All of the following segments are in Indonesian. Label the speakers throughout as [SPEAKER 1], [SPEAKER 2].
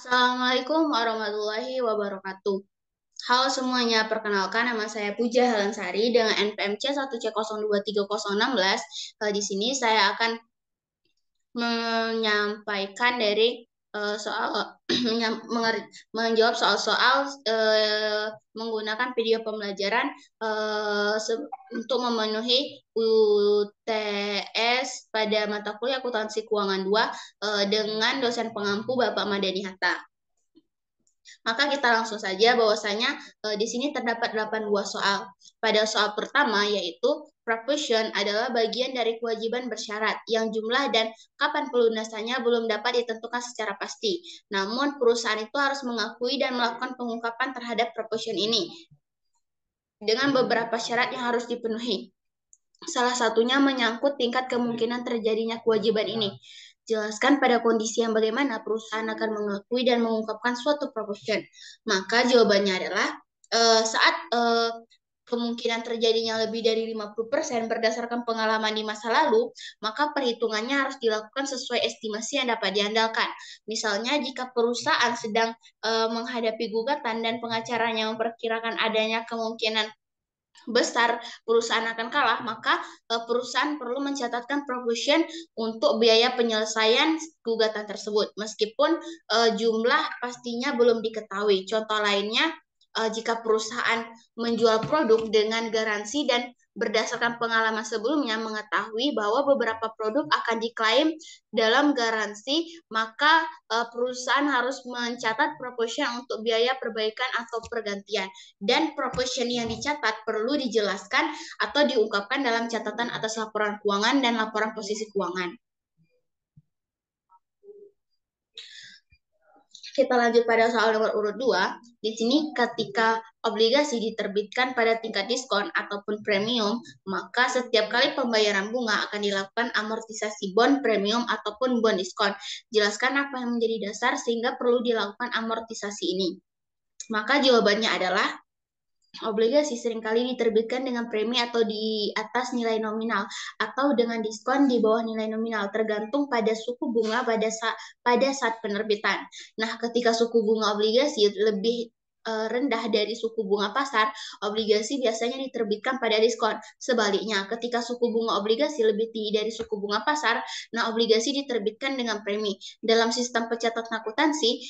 [SPEAKER 1] Assalamualaikum warahmatullahi wabarakatuh. Halo semuanya, perkenalkan nama saya Puja Halansari dengan NPM C1C023016. Di sini saya akan menyampaikan dari soal menjawab soal-soal menggunakan video pembelajaran untuk memenuhi UTS pada mata kuliah akuntansi keuangan 2 dengan dosen pengampu Bapak Madani Hatta. Maka kita langsung saja bahwasanya di sini terdapat 8 buah soal. Pada soal pertama yaitu proportion adalah bagian dari kewajiban bersyarat yang jumlah dan kapan pelunasannya belum dapat ditentukan secara pasti. Namun perusahaan itu harus mengakui dan melakukan pengungkapan terhadap proportion ini dengan beberapa syarat yang harus dipenuhi. Salah satunya menyangkut tingkat kemungkinan terjadinya kewajiban ini. Jelaskan pada kondisi yang bagaimana perusahaan akan mengakui dan mengungkapkan suatu proportion. Maka jawabannya adalah saat kemungkinan terjadinya lebih dari 50% berdasarkan pengalaman di masa lalu, maka perhitungannya harus dilakukan sesuai estimasi yang dapat diandalkan. Misalnya jika perusahaan sedang menghadapi gugatan dan pengacaranya memperkirakan adanya kemungkinan besar perusahaan akan kalah, maka perusahaan perlu mencatatkan provision untuk biaya penyelesaian gugatan tersebut, meskipun jumlah pastinya belum diketahui. Contoh lainnya, jika perusahaan menjual produk dengan garansi dan berdasarkan pengalaman sebelumnya mengetahui bahwa beberapa produk akan diklaim dalam garansi, maka perusahaan harus mencatat proportion untuk biaya perbaikan atau pergantian. Dan proportion yang dicatat perlu dijelaskan atau diungkapkan dalam catatan atas laporan keuangan dan laporan posisi keuangan. Kita lanjut pada soal nomor urut 2. Di sini ketika obligasi diterbitkan pada tingkat diskon ataupun premium, maka setiap kali pembayaran bunga akan dilakukan amortisasi bond premium ataupun bond diskon. Jelaskan apa yang menjadi dasar sehingga perlu dilakukan amortisasi ini. Maka jawabannya adalah obligasi seringkali diterbitkan dengan premi atau di atas nilai nominal atau dengan diskon di bawah nilai nominal tergantung pada suku bunga pada saat penerbitan. Nah, ketika suku bunga obligasi lebih rendah dari suku bunga pasar, obligasi biasanya diterbitkan pada diskon. Sebaliknya, ketika suku bunga obligasi lebih tinggi dari suku bunga pasar, nah obligasi diterbitkan dengan premi. Dalam sistem pencatatan akuntansi,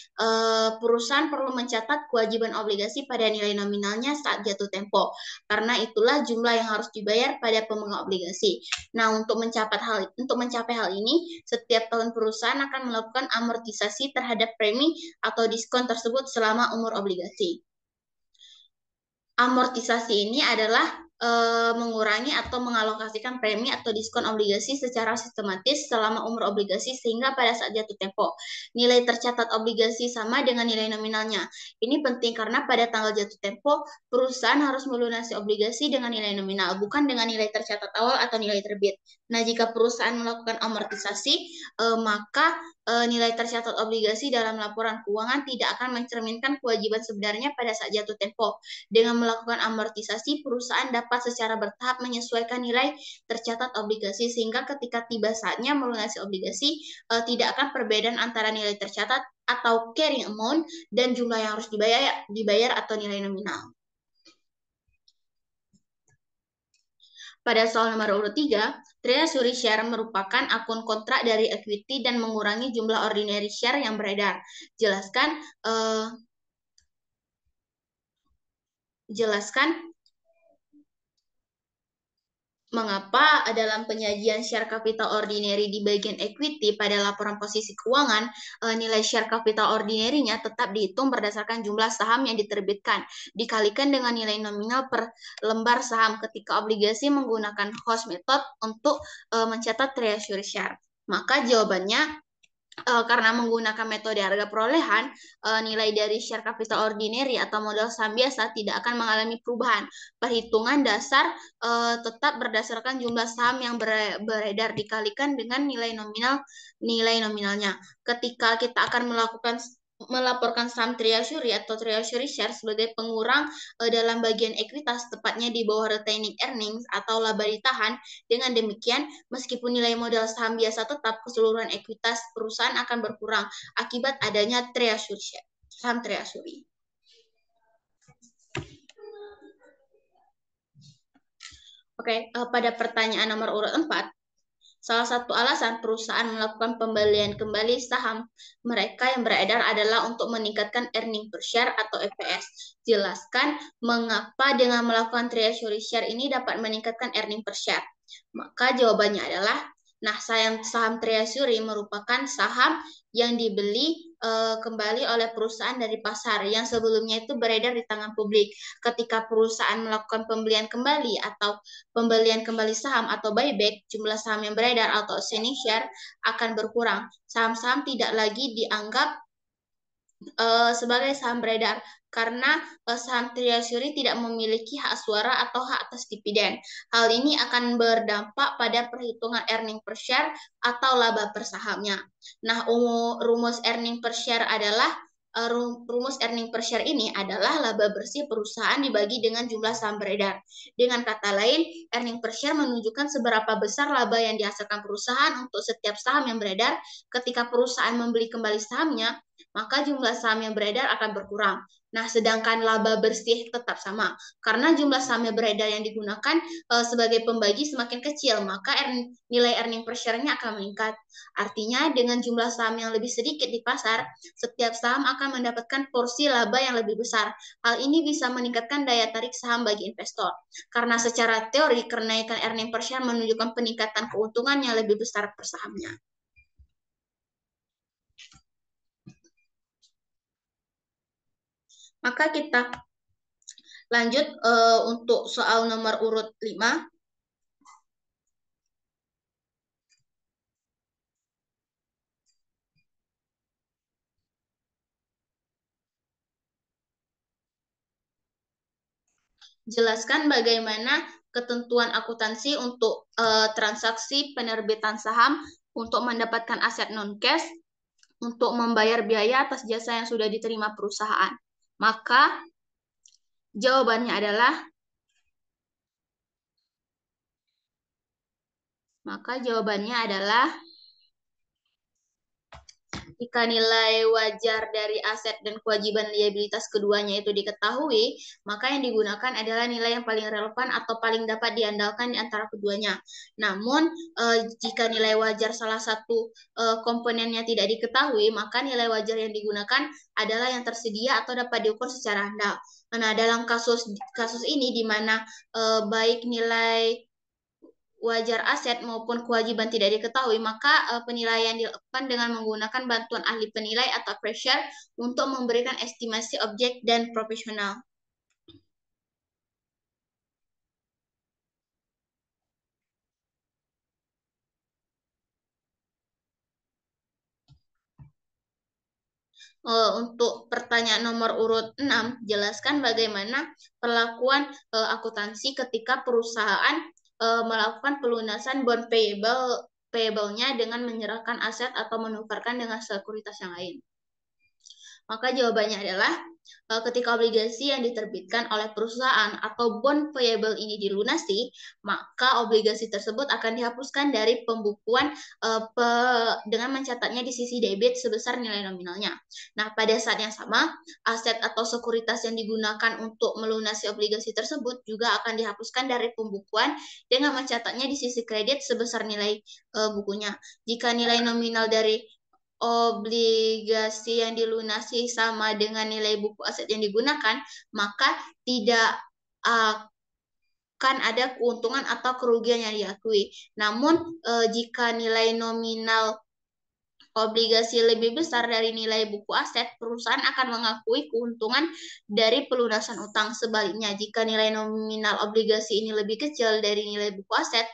[SPEAKER 1] perusahaan perlu mencatat kewajiban obligasi pada nilai nominalnya saat jatuh tempo. Karena itulah jumlah yang harus dibayar pada pemegang obligasi. Nah, untuk mencapai hal ini, setiap tahun perusahaan akan melakukan amortisasi terhadap premi atau diskon tersebut selama umur obligasi. Amortisasi ini adalah mengurangi atau mengalokasikan premi atau diskon obligasi secara sistematis selama umur obligasi sehingga pada saat jatuh tempo nilai tercatat obligasi sama dengan nilai nominalnya. Ini penting karena pada tanggal jatuh tempo perusahaan harus melunasi obligasi dengan nilai nominal, bukan dengan nilai tercatat awal atau nilai terbit. Nah, jika perusahaan melakukan amortisasi, maka nilai tercatat obligasi dalam laporan keuangan tidak akan mencerminkan kewajiban sebenarnya pada saat jatuh tempo. Dengan melakukan amortisasi, perusahaan dapat secara bertahap menyesuaikan nilai tercatat obligasi sehingga ketika tiba saatnya melunasi obligasi, tidak akan perbedaan antara nilai tercatat atau carrying amount dan jumlah yang harus dibayar atau nilai nominal. Pada soal nomor urut 3, treasury share merupakan akun kontrak dari equity dan mengurangi jumlah ordinary share yang beredar. Jelaskan mengapa dalam penyajian share capital ordinary di bagian equity pada laporan posisi keuangan, nilai share capital ordinary-nya tetap dihitung berdasarkan jumlah saham yang diterbitkan, dikalikan dengan nilai nominal per lembar saham ketika obligasi menggunakan Host method untuk mencatat treasury share. Maka jawabannya, karena menggunakan metode harga perolehan, nilai dari share capital ordinary atau modal saham biasa tidak akan mengalami perubahan. Perhitungan dasar tetap berdasarkan jumlah saham yang beredar dikalikan dengan nilai nominalnya. Ketika kita akan melaporkan saham treasury atau treasury share sebagai pengurang dalam bagian ekuitas, tepatnya di bawah retaining earnings atau laba ditahan. Dengan demikian, meskipun nilai modal saham biasa tetap, keseluruhan ekuitas perusahaan akan berkurang akibat adanya treasury share, saham treasury. Oke, pada pertanyaan nomor urut 4, salah satu alasan perusahaan melakukan pembelian kembali saham mereka yang beredar adalah untuk meningkatkan earning per share atau EPS. Jelaskan mengapa dengan melakukan treasury share ini dapat meningkatkan earning per share. Maka jawabannya adalah, nah, saham treasury merupakan saham yang dibeli kembali oleh perusahaan dari pasar yang sebelumnya itu beredar di tangan publik. Ketika perusahaan melakukan pembelian kembali atau pembelian kembali saham atau buyback, jumlah saham yang beredar atau outstanding share akan berkurang. Saham-saham tidak lagi dianggap sebagai saham beredar karena saham treasury tidak memiliki hak suara atau hak atas dividen. Hal ini akan berdampak pada perhitungan earning per share atau laba per sahamnya. Nah, rumus earning per share adalah rumus earning per share ini adalah laba bersih perusahaan dibagi dengan jumlah saham beredar. Dengan kata lain, earning per share menunjukkan seberapa besar laba yang dihasilkan perusahaan untuk setiap saham yang beredar. Ketika perusahaan membeli kembali sahamnya, maka jumlah saham yang beredar akan berkurang. Nah, sedangkan laba bersih tetap sama. Karena jumlah saham yang beredar yang digunakan sebagai pembagi semakin kecil, maka nilai earning per share-nya akan meningkat. Artinya, dengan jumlah saham yang lebih sedikit di pasar, setiap saham akan mendapatkan porsi laba yang lebih besar. Hal ini bisa meningkatkan daya tarik saham bagi investor. Karena secara teori, kenaikan earning per share menunjukkan peningkatan keuntungan yang lebih besar per sahamnya. Maka kita lanjut untuk soal nomor urut 5. Jelaskan bagaimana ketentuan akuntansi untuk transaksi penerbitan saham untuk mendapatkan aset non-cash untuk membayar biaya atas jasa yang sudah diterima perusahaan. Maka jawabannya adalah jika nilai wajar dari aset dan kewajiban liabilitas keduanya itu diketahui, maka yang digunakan adalah nilai yang paling relevan atau paling dapat diandalkan di antara keduanya. Namun, jika nilai wajar salah satu komponennya tidak diketahui, maka nilai wajar yang digunakan adalah yang tersedia atau dapat diukur secara handal. Nah, dalam kasus ini di mana baik nilai wajar aset maupun kewajiban tidak diketahui, maka penilaian dilakukan dengan menggunakan bantuan ahli penilai atau appraiser untuk memberikan estimasi objek dan profesional. Untuk pertanyaan nomor urut 6, jelaskan bagaimana perlakuan akuntansi ketika perusahaan melakukan pelunasan bond payable-nya dengan menyerahkan aset atau menukarkan dengan sekuritas yang lain. Maka jawabannya adalah ketika obligasi yang diterbitkan oleh perusahaan atau bond payable ini dilunasi, maka obligasi tersebut akan dihapuskan dari pembukuan dengan mencatatnya di sisi debit sebesar nilai nominalnya. Nah, pada saat yang sama, aset atau sekuritas yang digunakan untuk melunasi obligasi tersebut juga akan dihapuskan dari pembukuan dengan mencatatnya di sisi kredit sebesar nilai bukunya. Jika nilai nominal dari obligasi yang dilunasi sama dengan nilai buku aset yang digunakan, maka tidak akan ada keuntungan atau kerugian yang diakui. Namun, jika nilai nominal obligasi lebih besar dari nilai buku aset, perusahaan akan mengakui keuntungan dari pelunasan utang. Sebaliknya, jika nilai nominal obligasi ini lebih kecil dari nilai buku aset,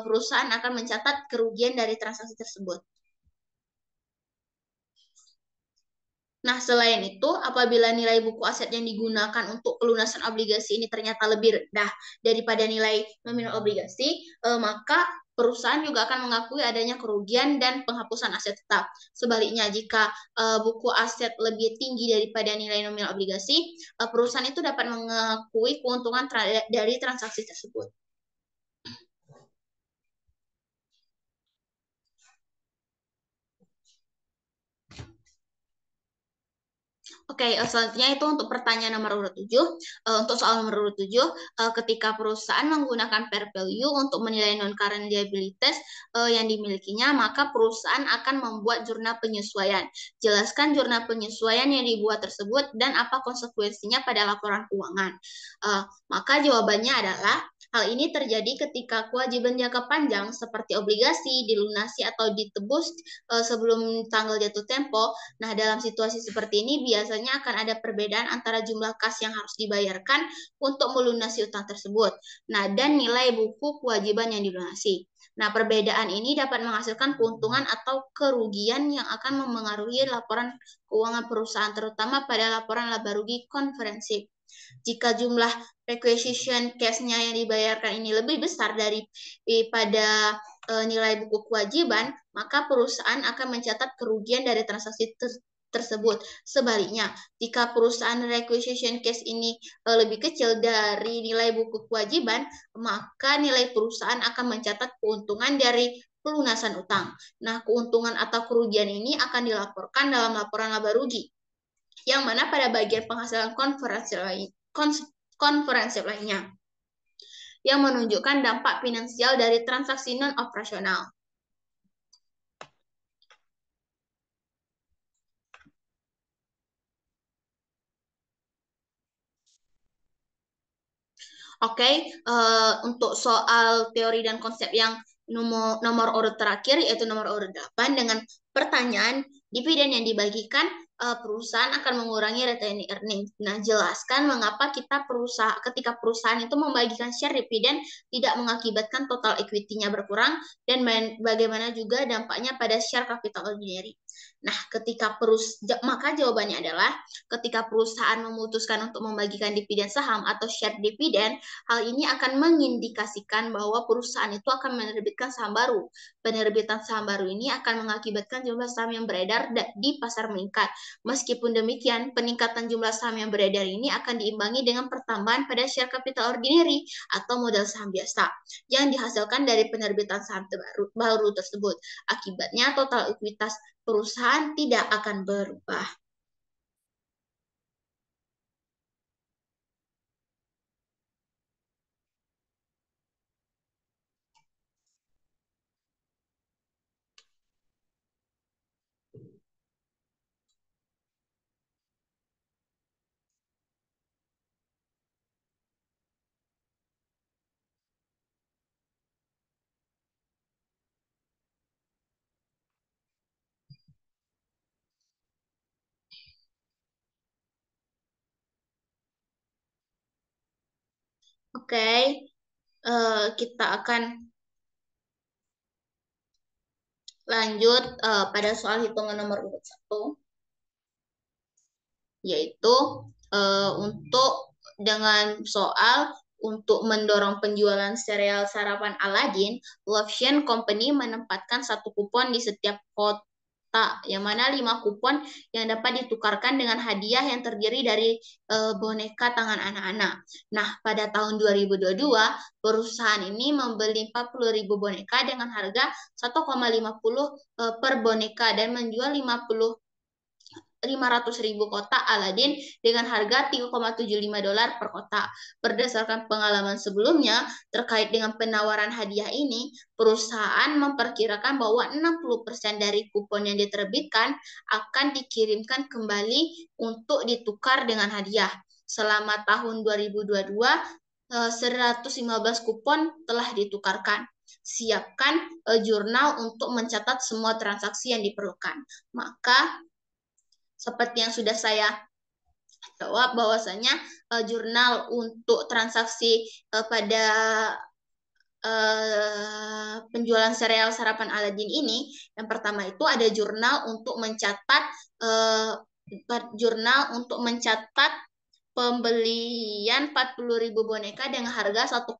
[SPEAKER 1] perusahaan akan mencatat kerugian dari transaksi tersebut. Nah, selain itu, apabila nilai buku aset yang digunakan untuk pelunasan obligasi ini ternyata lebih rendah daripada nilai nominal obligasi, maka perusahaan juga akan mengakui adanya kerugian dan penghapusan aset tetap. Sebaliknya, jika buku aset lebih tinggi daripada nilai nominal obligasi, perusahaan itu dapat mengakui keuntungan dari transaksi tersebut. Oke, selanjutnya itu untuk pertanyaan nomor urut 7. Untuk soal nomor urut 7, ketika perusahaan menggunakan fair value untuk menilai non-current liabilities yang dimilikinya, maka perusahaan akan membuat jurnal penyesuaian. Jelaskan jurnal penyesuaian yang dibuat tersebut dan apa konsekuensinya pada laporan keuangan. Maka jawabannya adalah hal ini terjadi ketika kewajiban jangka panjang seperti obligasi dilunasi atau ditebus sebelum tanggal jatuh tempo. Nah, dalam situasi seperti ini biasanya akan ada perbedaan antara jumlah kas yang harus dibayarkan untuk melunasi utang tersebut. Nah, dan nilai buku kewajiban yang dilunasi. Nah, perbedaan ini dapat menghasilkan keuntungan atau kerugian yang akan memengaruhi laporan keuangan perusahaan, terutama pada laporan laba rugi komprehensif. Jika jumlah requisition cash-nya yang dibayarkan ini lebih besar daripada nilai buku kewajiban, maka perusahaan akan mencatat kerugian dari transaksi tersebut. Sebaliknya, jika perusahaan requisition cash ini lebih kecil dari nilai buku kewajiban, maka nilai perusahaan akan mencatat keuntungan dari pelunasan utang. Nah, keuntungan atau kerugian ini akan dilaporkan dalam laporan laba rugi, yang mana pada bagian penghasilan konferensi lainnya, yang menunjukkan dampak finansial dari transaksi non-operasional. Oke, untuk soal teori dan konsep yang nomor urut terakhir, yaitu nomor urut 8, dengan pertanyaan dividen yang dibagikan, perusahaan akan mengurangi retained earnings. Nah, jelaskan mengapa ketika perusahaan itu membagikan share dividen tidak mengakibatkan total equity-nya berkurang, dan bagaimana juga dampaknya pada share capital ordinary. Nah, maka jawabannya adalah ketika perusahaan memutuskan untuk membagikan dividen saham atau share dividen, hal ini akan mengindikasikan bahwa perusahaan itu akan menerbitkan saham baru. Penerbitan saham baru ini akan mengakibatkan jumlah saham yang beredar di pasar meningkat. Meskipun demikian, peningkatan jumlah saham yang beredar ini akan diimbangi dengan pertambahan pada share capital ordinary atau modal saham biasa yang dihasilkan dari penerbitan saham baru tersebut. Akibatnya, total ekuitas perusahaan tidak akan berubah. Oke, kita akan lanjut pada soal hitungan nomor urut 1, yaitu dengan soal untuk mendorong penjualan sereal sarapan Aladin, Lovetion Company menempatkan 1 kupon di setiap kota, yang mana 5 kupon yang dapat ditukarkan dengan hadiah yang terdiri dari boneka tangan anak-anak. Nah, pada tahun 2022, perusahaan ini membeli 40.000 boneka dengan harga 1,50 per boneka dan menjual 500.000 kotak Aladin dengan harga $3,75 per kotak. Berdasarkan pengalaman sebelumnya terkait dengan penawaran hadiah ini, perusahaan memperkirakan bahwa 60% dari kupon yang diterbitkan akan dikirimkan kembali untuk ditukar dengan hadiah. Selama tahun 2022, 115 kupon telah ditukarkan. Siapkan jurnal untuk mencatat semua transaksi yang diperlukan. Maka seperti yang sudah saya jawab, bahwasanya jurnal untuk transaksi pada penjualan sereal sarapan Aladin ini, yang pertama itu ada jurnal untuk mencatat pembelian 40.000 boneka dengan harga $1,50.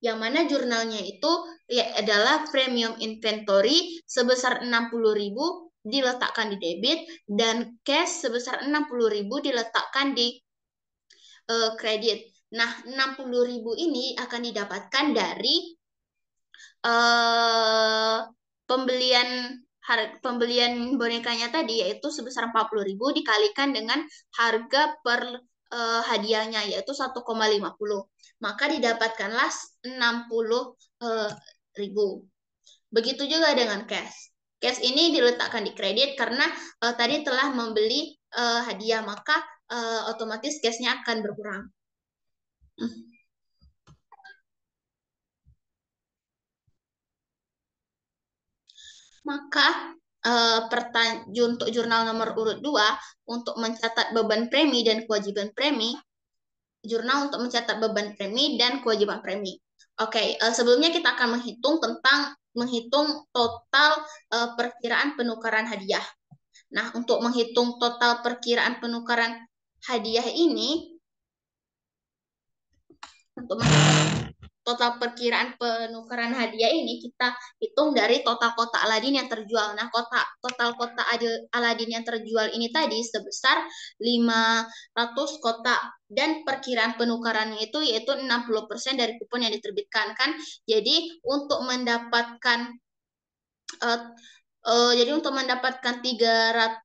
[SPEAKER 1] Yang mana jurnalnya itu ya adalah premium inventory sebesar 60.000 diletakkan di debit dan cash sebesar 60.000 diletakkan di kredit. Nah, 60.000 ini akan didapatkan dari eh pembelian bonekanya tadi yaitu sebesar 40.000 dikalikan dengan harga per hadiahnya yaitu 1,50. Maka didapatkanlah 60.000. Begitu juga dengan cash. Cash ini diletakkan di kredit karena tadi telah membeli hadiah, maka otomatis cashnya akan berkurang. Maka untuk jurnal nomor urut 2 untuk mencatat beban premi dan kewajiban premi, jurnal untuk mencatat beban premi dan kewajiban premi. Oke, sebelumnya kita akan menghitung total perkiraan penukaran hadiah. Nah, untuk menghitung total perkiraan penukaran hadiah ini, untuk total perkiraan penukaran hadiah ini kita hitung dari total kotak Aladin yang terjual. Nah, total kotak Aladin yang terjual ini tadi sebesar 500 kotak dan perkiraan penukarannya itu yaitu 60% dari kupon yang diterbitkan kan. Jadi untuk mendapatkan uh, jadi untuk mendapatkan 300.000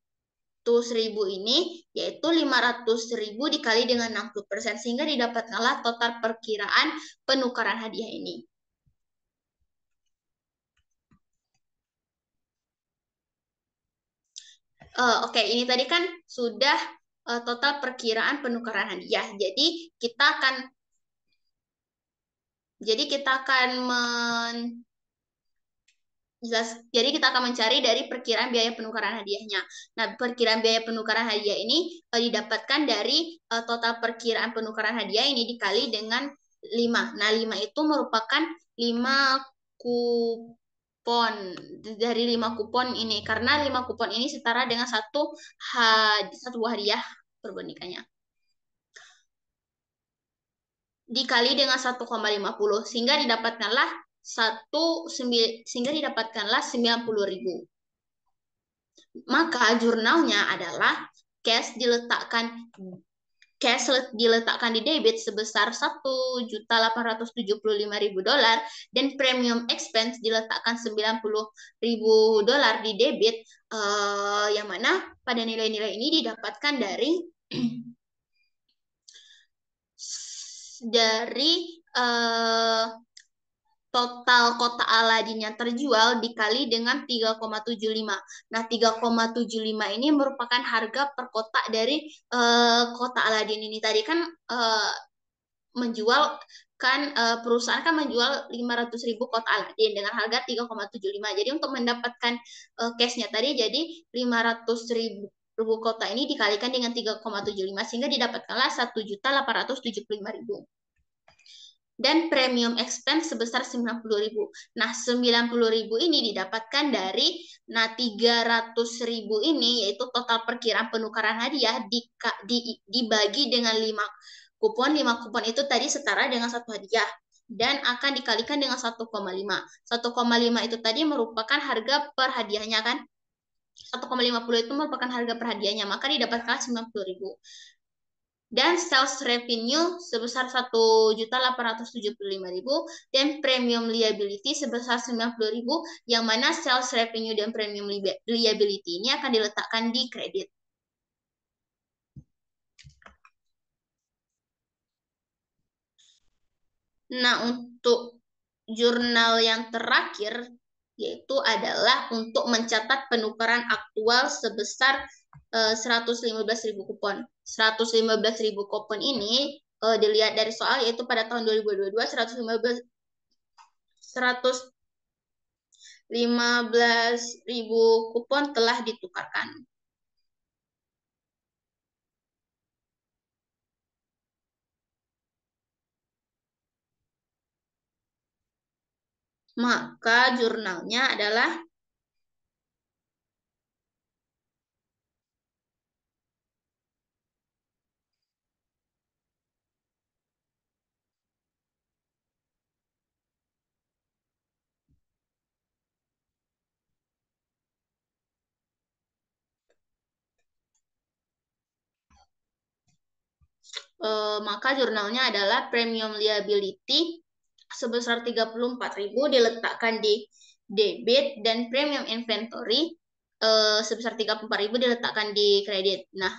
[SPEAKER 1] ini yaitu 500.000 dikali dengan 60% sehingga didapatkanlah total perkiraan penukaran hadiah ini. Oke, ini tadi kan sudah total perkiraan penukaran hadiah. Jadi kita akan mencari dari perkiraan biaya penukaran hadiahnya. Nah, perkiraan biaya penukaran hadiah ini didapatkan dari total perkiraan penukaran hadiah ini dikali dengan 5. Nah, 5 itu merupakan 5 kupon. Dari 5 kupon ini. Karena 5 kupon ini setara dengan satu buah hadiah perbandingannya. Dikali dengan 1,50 sehingga didapatkanlah 90.000. Maka jurnalnya adalah cash diletakkan di debit sebesar 1.875.000 dolar dan premium expense diletakkan 90.000 dolar di debit, yang mana pada nilai-nilai ini didapatkan dari total kotak Aladin yang terjual dikali dengan 3,75. Nah, 3,75 ini merupakan harga per kotak dari kotak Aladin ini. Tadi kan perusahaan kan menjual 500.000 kotak Aladin dengan harga 3,75. Jadi untuk mendapatkan cashnya tadi jadi 500.000 kotak ini dikalikan dengan 3,75 sehingga didapatkanlah 1.875.000 dan premium expense sebesar 90.000. Nah, 90.000 ini didapatkan dari 300.000 ini yaitu total perkiraan penukaran hadiah dibagi dengan 5 kupon. 5 kupon itu tadi setara dengan satu hadiah dan akan dikalikan dengan 1,5. 1,5 itu tadi merupakan harga per hadiahnya kan? 1,50 itu merupakan harga per hadiahnya, maka didapatkan 90.000 dan sales revenue sebesar 1.875.000 dan premium liability sebesar 90.000 yang mana sales revenue dan premium liability ini akan diletakkan di kredit. Nah, untuk jurnal yang terakhir yaitu adalah untuk mencatat penukaran aktual sebesar 115.000 kupon. 115.000 kupon ini dilihat dari soal yaitu pada tahun 2022 115.000 kupon telah ditukarkan. Maka jurnalnya adalah maka jurnalnya adalah premium liability sebesar 34.000 diletakkan di debit dan premium inventory sebesar 34.000 diletakkan di kredit. Nah,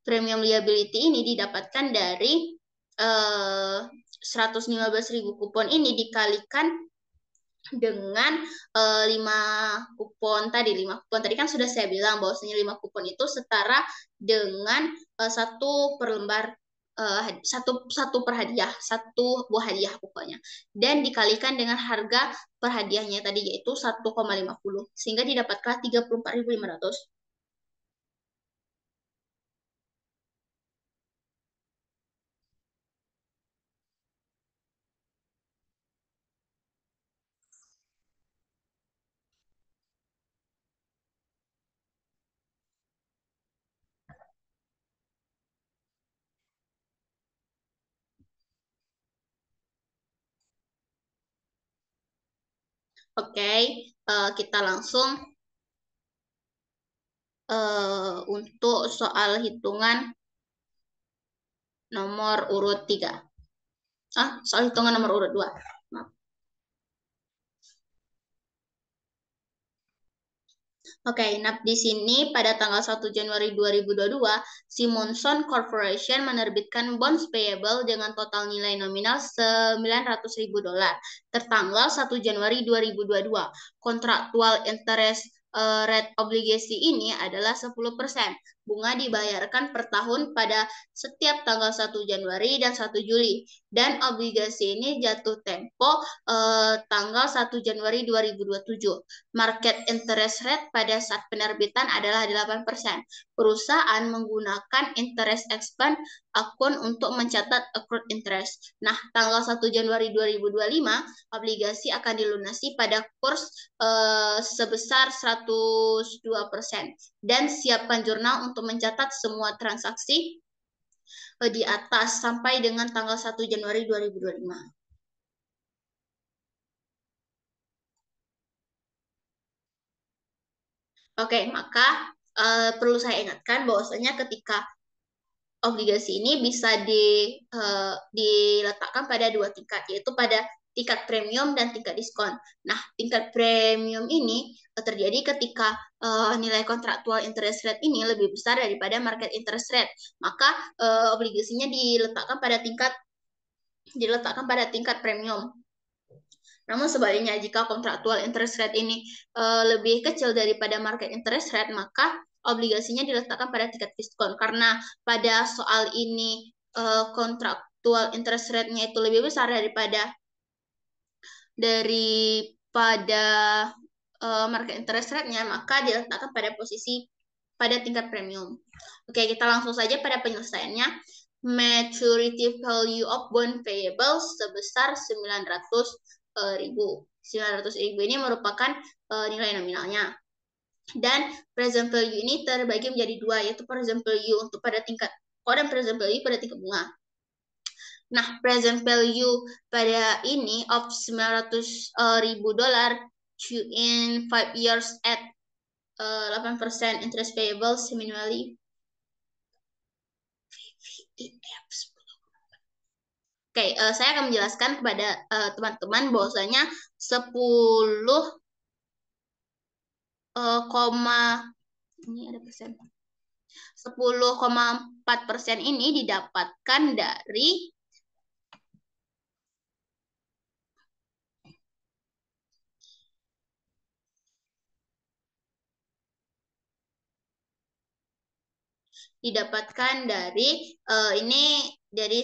[SPEAKER 1] premium liability ini didapatkan dari 115.000 kupon ini dikalikan dengan 5 kupon tadi. 5 kupon tadi kan sudah saya bilang bahwasanya 5 kupon itu setara dengan satu per lembar satu per hadiah, satu buah hadiah pokoknya. Dan dikalikan dengan harga per hadiahnya tadi yaitu 1,50 sehingga didapatkan 34.500. Oke, kita langsung untuk soal hitungan nomor urut 3. Soal hitungan nomor urut 2. Maaf. Oke, nah di sini pada tanggal 1 Januari 2022, Simonson Corporation menerbitkan bonds payable dengan total nilai nominal $900.000 tertanggal 1 Januari 2022. Kontraktual interest rate obligasi ini adalah 10%. Bunga dibayarkan per tahun pada setiap tanggal 1 Januari dan 1 Juli. Dan obligasi ini jatuh tempo tanggal 1 Januari 2027. Market interest rate pada saat penerbitan adalah 8%. Perusahaan menggunakan interest expense akun untuk mencatat accrued interest. Nah, tanggal 1 Januari 2025, obligasi akan dilunasi pada kurs sebesar 102%. Dan siapkan jurnal untuk mencatat semua transaksi di atas sampai dengan tanggal 1 Januari 2025. Oke, maka perlu saya ingatkan bahwasanya ketika obligasi ini bisa diletakkan pada 2 tingkat, yaitu pada tingkat premium dan tingkat diskon. Nah, tingkat premium ini terjadi ketika nilai kontraktual interest rate ini lebih besar daripada market interest rate. Maka obligasinya diletakkan pada tingkat premium. Namun sebaliknya, jika kontraktual interest rate ini lebih kecil daripada market interest rate, maka obligasinya diletakkan pada tingkat diskon. Karena pada soal ini kontraktual interest rate-nya itu lebih besar daripada market interest rate-nya, maka diletakkan pada tingkat premium. Oke, kita langsung saja pada penyelesaiannya. Maturity value of bond payable sebesar 900.000. 900.000 ini merupakan nilai nominalnya. Dan present value ini terbagi menjadi 2, yaitu present value untuk pada tingkat kode dan present value pada tingkat bunga. Nah, present value pada ini of $900.000 in 5 years at 8% interest payable semi-annually. Oke, saya akan menjelaskan kepada teman-teman bahwasanya 10, ini ada persen. 10,4% ini didapatkan dari ini dari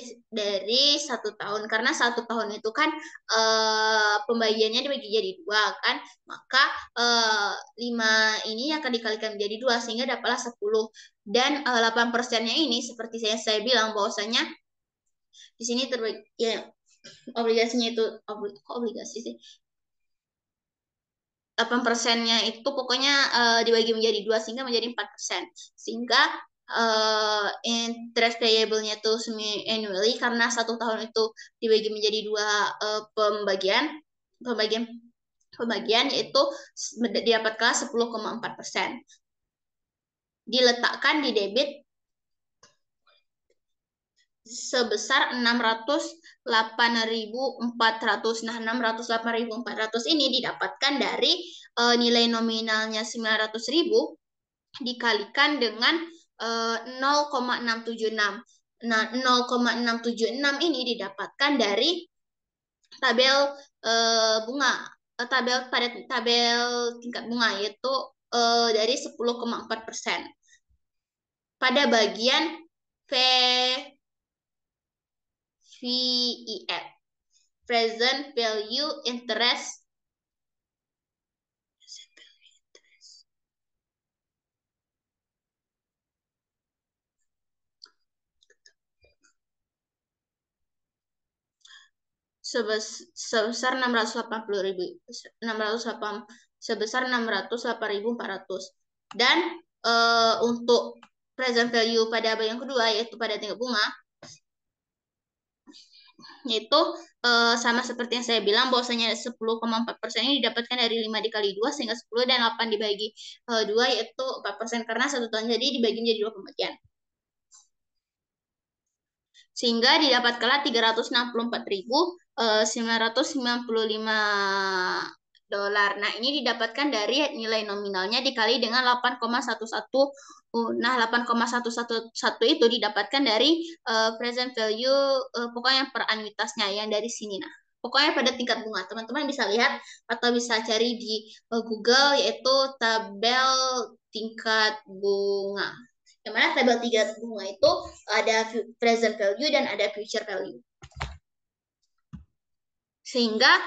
[SPEAKER 1] 1 tahun, karena 1 tahun itu kan pembagiannya dibagi jadi 2 kan, maka 5 ini akan dikalikan menjadi 2 sehingga dapatlah 10. Dan 8%-nya ini seperti saya bilang bahwasanya di sini terbagi ya, obligasinya itu obligasi sih 8%-nya itu pokoknya dibagi menjadi 2 sehingga menjadi 4%. Sehingga interest payable-nya itu semi-annually karena 1 tahun itu dibagi menjadi 2 pembagian yaitu didapatkan 10,4%. Diletakkan di debit sebesar 608.400. Nah, 608.400 ini didapatkan dari nilai nominalnya 900.000 dikalikan dengan 0,676. Nah, 0,676 ini didapatkan dari tabel bunga, tabel tingkat bunga, yaitu dari 10,4%. Pada bagian VIF, present value interest sebesar 608.400 dan untuk present value pada bagian kedua, yaitu pada tingkat bunga, yaitu sama seperti yang saya bilang bahwasanya 10,4% ini didapatkan dari 5 dikali 2 sehingga 10, dan 8 dibagi 2 yaitu 4% karena 1 tahun, jadi dibagi menjadi 2 pembagian. Sehingga didapatkanlah 364.995 dolar. Nah, ini didapatkan dari nilai nominalnya dikali dengan 8,111. Nah, 8,111 itu didapatkan dari present value, pokoknya per anuitasnya yang dari sini. Nah, pokoknya pada tingkat bunga. Teman-teman bisa lihat atau bisa cari di Google, yaitu tabel tingkat bunga. Yang mana tabel tingkat bunga itu ada present value dan ada future value. Sehingga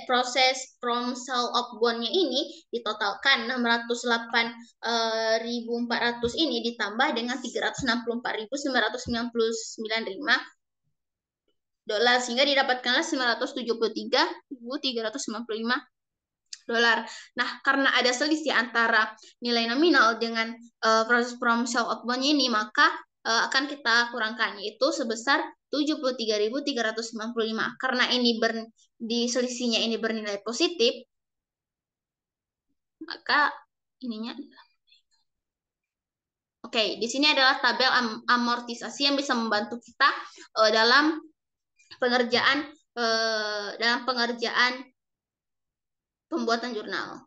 [SPEAKER 1] proses from sale of bond-nya ini ditotalkan 608.400 ini ditambah dengan 364.999 dolar, sehingga didapatkanlah 973.395 dolar. Nah, karena ada selisih antara nilai nominal dengan proses from sale of bond ini, maka akan kita kurangkan, yaitu sebesar 73.395. Karena ini di selisihnya ini bernilai positif, maka ininya. Oke, di sini adalah tabel amortisasi yang bisa membantu kita dalam pengerjaan pembuatan jurnal.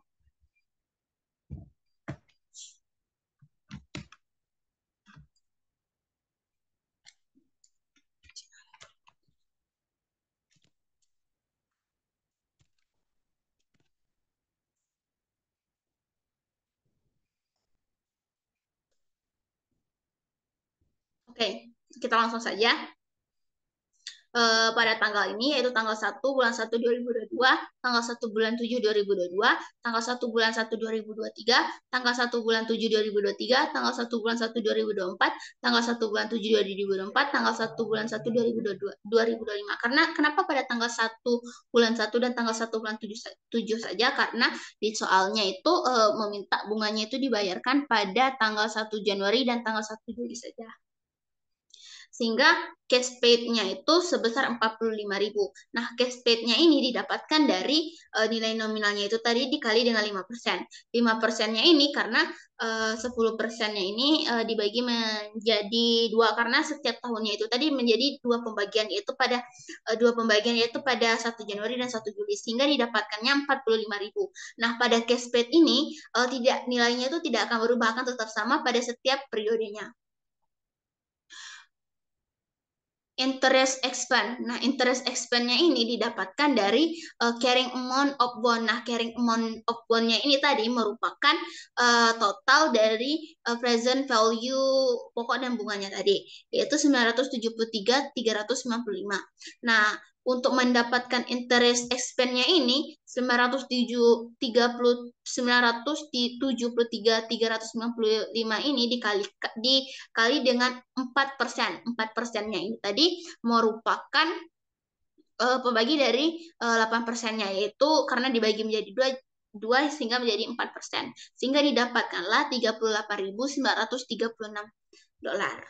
[SPEAKER 1] Oke, kita langsung saja. Pada tanggal ini, yaitu tanggal 1 bulan 1 2022, tanggal 1 bulan 7 2022, tanggal 1 bulan 1 2023, tanggal 1 bulan 7 2023, tanggal 1 bulan 1 2024, tanggal 1 bulan 7 2024, tanggal 1 bulan 1 2025. Karena kenapa pada tanggal 1 bulan 1 dan tanggal 1 bulan 7 saja? Karena di soalnya itu meminta bunganya itu dibayarkan pada tanggal 1 Januari dan tanggal 1 Juli saja. Sehingga cash paid-nya itu sebesar 45.000. Nah, cash paid-nya ini didapatkan dari nilai nominalnya itu tadi dikali dengan 5%. 5%-nya ini karena 10%-nya ini dibagi menjadi 2 karena setiap tahunnya itu tadi menjadi 2 pembagian, yaitu pada 1 Januari dan 1 Juli, sehingga didapatkannya 45.000. Nah, pada cash paid ini nilainya itu tidak akan berubah, akan tetap sama pada setiap periodenya. Interest expense. Nah, interest expense-nya ini didapatkan dari carrying amount of bond. Nah, carrying amount of bond-nya ini tadi merupakan total dari present value pokok dan bunganya tadi, yaitu 973.395. Nah, untuk mendapatkan interest expense-nya ini 973.395 ini dikali dengan 4%. 4%-nya ini tadi merupakan pembagi dari 8%-nya, yaitu karena dibagi menjadi 2 sehingga menjadi 4%. Sehingga didapatkanlah 38.936 dolar.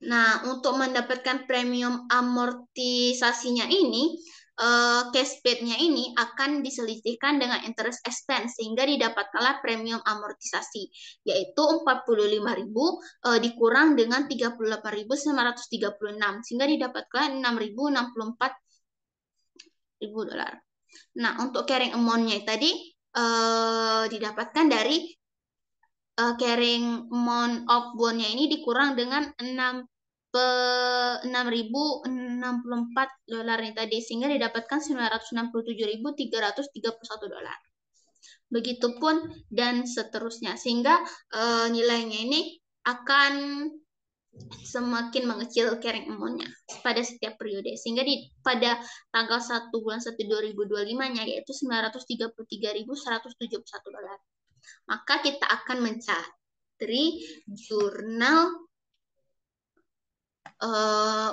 [SPEAKER 1] Nah, untuk mendapatkan premium amortisasinya ini cash paid-nya ini akan diselisihkan dengan interest expense sehingga didapatkanlah premium amortisasi, yaitu 45.000 dikurang dengan 38.936 sehingga didapatkan 6.064.000 dolar. Nah, untuk carrying amount-nya tadi didapatkan dari carrying amount of bond-nya ini dikurang dengan 6.064 dolar nih tadi sehingga didapatkan 967.331 dolar. Begitupun dan seterusnya sehingga nilainya ini akan semakin mengecil carrying amount-nya pada setiap periode sehingga pada tanggal 1 bulan 1 2025-nya yaitu 933.171 dolar. Maka kita akan mencari jurnal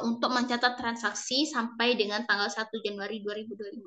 [SPEAKER 1] untuk mencatat transaksi sampai dengan tanggal 1 Januari 2025.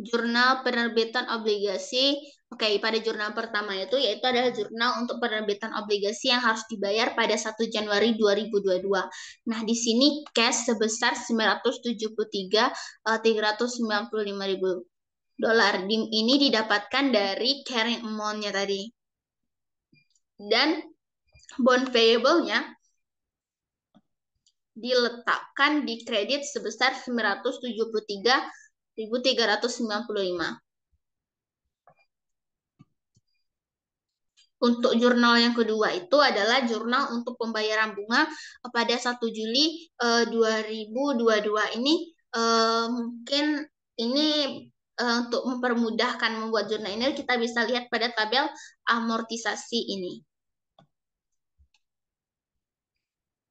[SPEAKER 1] Jurnal penerbitan obligasi. Oke, pada jurnal pertama yaitu adalah jurnal untuk penerbitan obligasi yang harus dibayar pada 1 Januari 2022. Nah, di sini cash sebesar 973.395.000 dolar. Ini didapatkan dari carrying amount-nya tadi. Dan bond payable-nya diletakkan di kredit sebesar 973.395. Untuk jurnal yang kedua itu adalah jurnal untuk pembayaran bunga pada 1 Juli 2022 ini mungkin ini untuk mempermudahkan membuat jurnal ini kita bisa lihat pada tabel amortisasi ini.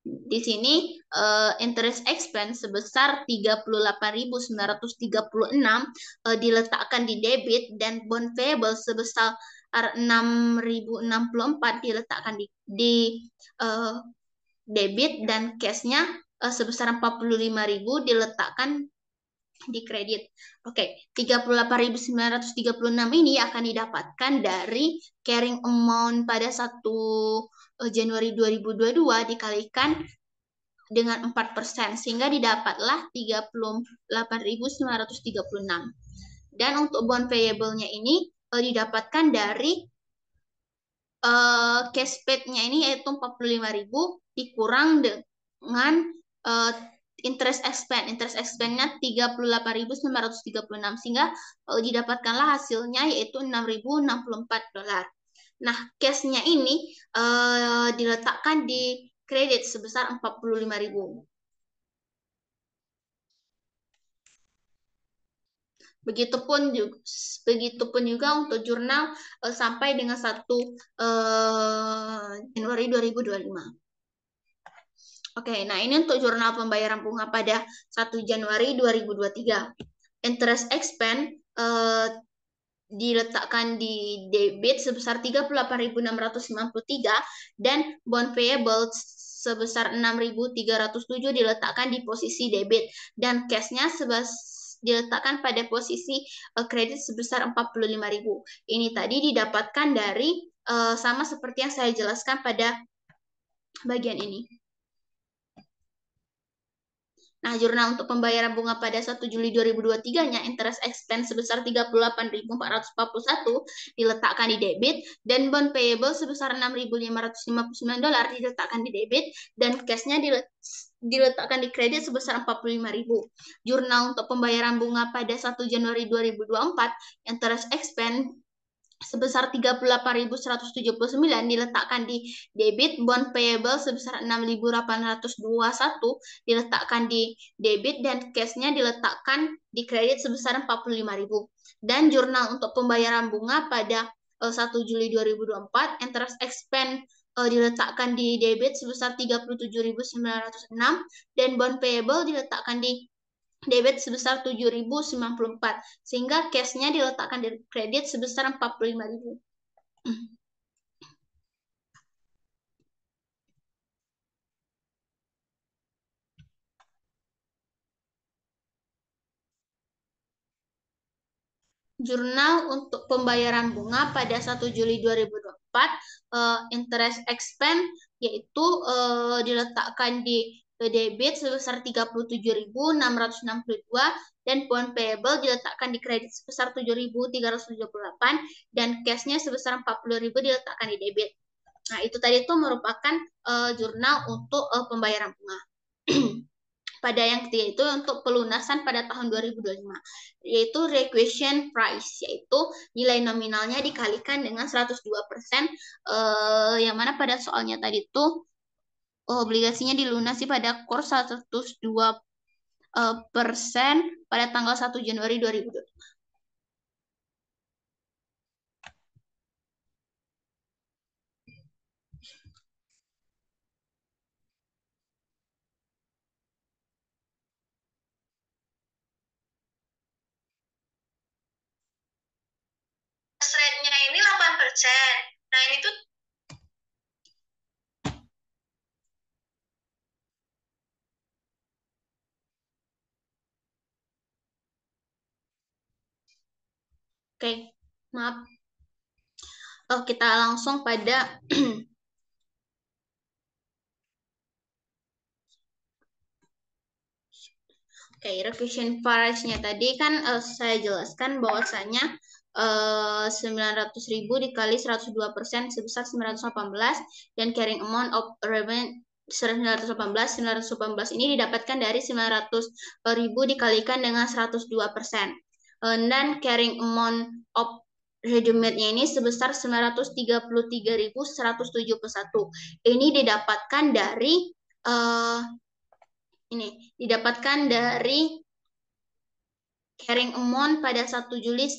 [SPEAKER 1] Di sini interest expense sebesar 38.936 diletakkan di debit dan bond payable sebesar 6.064 diletakkan di debit dan cashnya sebesar 45.000 diletakkan di kredit. Oke, 38.936 ini akan didapatkan dari carrying amount pada 1 Januari 2022 dikalikan dengan 4% sehingga didapatlah 38.936. Dan untuk bond payable-nya ini didapatkan dari cash paid-nya ini yaitu 45.000 dikurang dengan interest expense. Interest expense-nya 38.936 sehingga didapatkanlah hasilnya yaitu 6.064 dolar. Nah, cash-nya ini diletakkan di kredit sebesar 45.000. Begitupun juga untuk jurnal sampai dengan 1 Januari 2025. Oke, nah ini untuk jurnal pembayaran bunga pada 1 Januari 2023. Interest expense diletakkan di debit sebesar 38.693 dan bond payable sebesar 6.307 diletakkan di posisi debit dan cashnya diletakkan pada posisi kredit sebesar 45.000. Ini tadi didapatkan dari sama seperti yang saya jelaskan pada bagian ini. Nah, jurnal untuk pembayaran bunga pada 1 Juli 2023-nya interest expense sebesar 38.441 diletakkan di debit dan bond payable sebesar 6.559 dolar diletakkan di debit dan cashnya diletakkan di kredit sebesar 45.000. Jurnal untuk pembayaran bunga pada 1 Januari 2024 interest expense sebesar 38.179 diletakkan di debit, bond payable sebesar 6.821 diletakkan di debit dan cashnya diletakkan di kredit sebesar 45.000. Dan jurnal untuk pembayaran bunga pada 1 Juli 2024 interest expense diletakkan di debit sebesar 37.906 dan bond payable diletakkan di debit sebesar 7.094, sehingga cashnya diletakkan di kredit sebesar 45.000. Jurnal untuk pembayaran bunga pada 1 Juli 2024, interest expense yaitu diletakkan di debit sebesar 37.662 dan bond payable diletakkan di kredit sebesar 7.378 dan cashnya sebesar 40.000 diletakkan di debit. Nah, itu tadi itu merupakan jurnal untuk pembayaran bunga. Pada yang ketiga itu untuk pelunasan pada tahun 2025, yaitu requisition price, yaitu nilai nominalnya dikalikan dengan 102%, yang mana pada soalnya tadi itu obligasinya dilunasi pada kurs 102% pada tanggal 1 Januari 2025. Rate-nya ini 8%. Nah, ini tuh oke, maaf. Kita langsung pada revision price-nya tadi kan saya jelaskan bahwasanya 900.000 dikali 102% sebesar 918 dan carrying amount of revenue 918 ini didapatkan dari 900.000 dikalikan dengan 102%. Dan carrying amount of redeemednya ini sebesar 933.171. Ini didapatkan dari carrying amount pada 1 Juli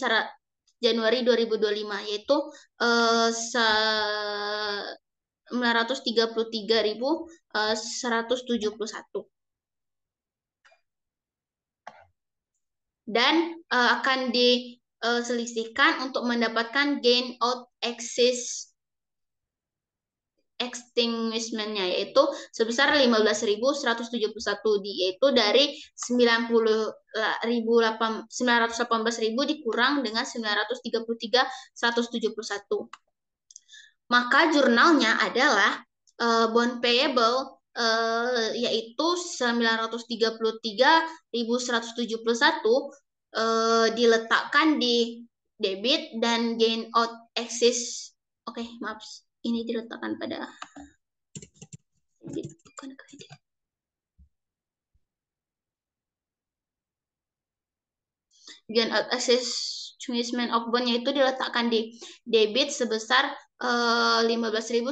[SPEAKER 1] Januari 2025, yaitu 933.171. Dan akan diselisihkan untuk mendapatkan gain out extinguishment-nya, yaitu sebesar 15.171, yaitu dari 918.000 dikurang dengan 933.171. Maka jurnalnya adalah bond payable yaitu 933.171 diletakkan di debit dan gain out excess. Oke, maaf. Ini diletakkan pada debit, bukan kredit. Gain out excess extinguishment of bond-nya itu diletakkan di debit sebesar 15.171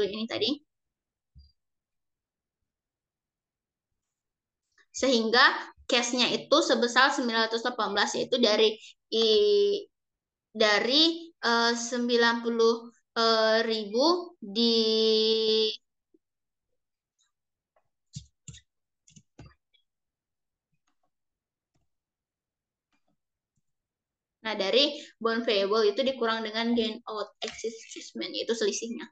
[SPEAKER 1] ini tadi. Sehingga cash-nya itu sebesar 918, yaitu dari 90.000 di Nah, dari bond payable itu dikurang dengan gain out extinguishment, itu selisihnya.